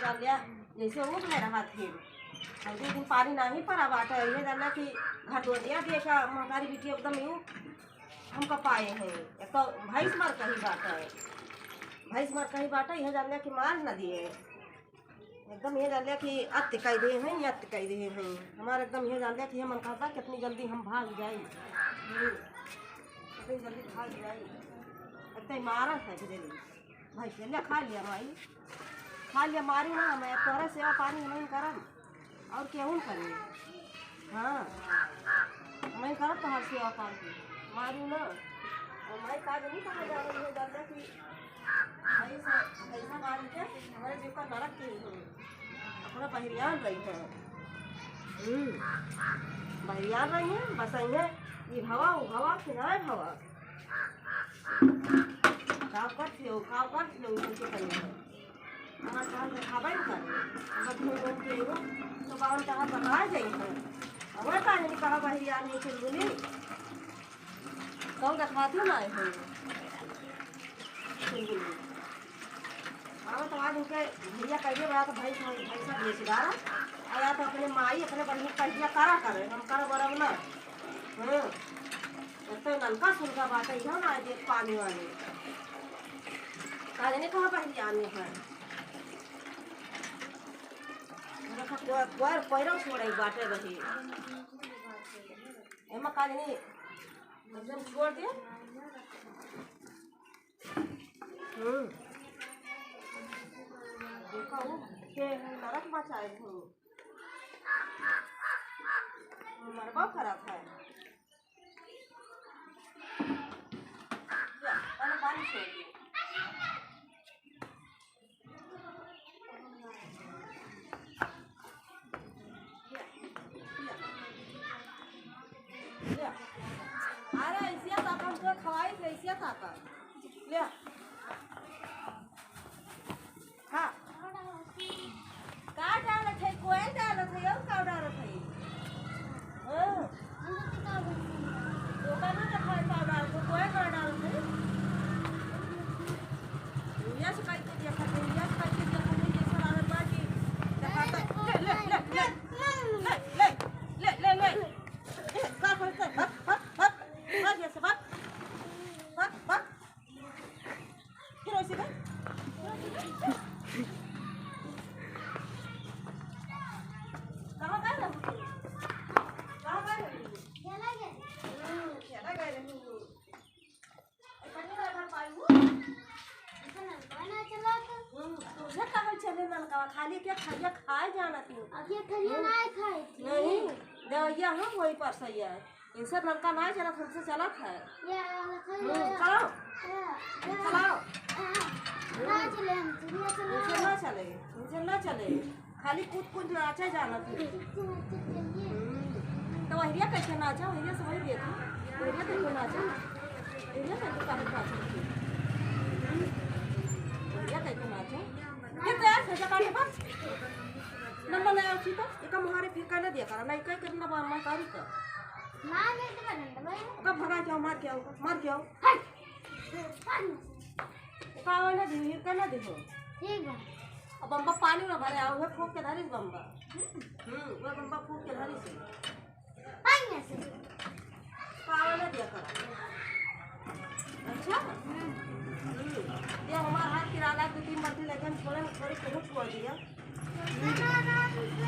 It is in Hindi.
डाल लिया जैसे वो भय रहा थे। हम दो दिन पानी नहीं पड़ा बाटा ये जानना कि घर दो दिया देखा हमारी बेटी एकदम यूँ हमका पाए हैं। एक तो भैंस मार कहीं बाटा है, भैंस मार कहीं बाटा यह जान लिया कि मार न दिए एकदम ये जान लिया कि अत्य कह दे हैं या अत्य कह दे हैं। हमारा एकदम ये जान लिया कि हम कहता कि अपनी जल्दी हम भाग जाए, अपनी जल्दी भाग जाए। इतना मारा था कि भाई चलिए खा लिया माई, खा लिया मारी ना मैं तोहरा सेवा पानी नहीं करम और क्यों करें। हाँ मैं करब तो हर सेवा पानी मारू ना और मैं काज नहीं कहा जा रही है जानता कि ऐसा मारी के हमारे जीव का नरक के अपना बहरियान रही है। बहरियान रही है बस ये भवा भवा खिलाए भवा काव कर उनके कहीं हमारे चाह खाबे कर तो बावन चाह बनाए जाइए हमारे कहा नहीं कहा बहरियान नहीं चल बोली कौन का खाती ना है हाँ तो आज उनके भैया कहिए बड़ा तो भाई भैंसा बेच डारा आया तो अपने माई अपने बहन कहिया करा करे हम कर बरब ना। तो नलका सुनका बात है ना देख पानी वाले काज नहीं कहा बहरिया आने है पैरों छोड़े बाटे रही एमा काज नहीं एकदम छोड़ दिया। देखो के नरक मचाए थे मरबा खराब है पानी छोड़ दिया। अरे ऐसिया ताका हमको खवाई ऐसिया ताका ले हाँ का डालत है कोई डालत है और का डालत है दुकान में खाए का डालत कोई का डालत है यस करके देखा है यस करके देखा है ये सारा बाकी दिखाता ले का करते हप जैसे बात फिर ऐसे कर कहाँ गए तुझे कहाँ चले नलका खाली क्या खाइया खाए जाना तू अभी खलिया नहीं खाई थी नहीं दवाइया हम वही पर सही है इनसे नलका नहीं चला हमसे चला है चलाओ चलाओ ना चले खाली कूद नाचा जाना तू तो वहिया कैसे नाचा वहिया से वही देता वहिया कैसे नाचा वहिया कैसे काहे नाचा वहिया कैसे नाचा कितने ऐसे जगह पर नंबर ले आओ तो एक मुहारे फिर कहना दिया करा नहीं कह करना मार तारी का मां ने तो बनंदा भाई अब भगा जाओ मार के आओ का ना दी हिर कहना देखो ठीक है अब बम्बा पानी ना भरे आओ है फूक के धरी बम्बा वो बम्बा फूक के धरी से पानी से पावा ना दिया कर अच्छा ये हमारा हाथ किराला 2-3 बाल्टी लेके छोड़ छोड़ दिया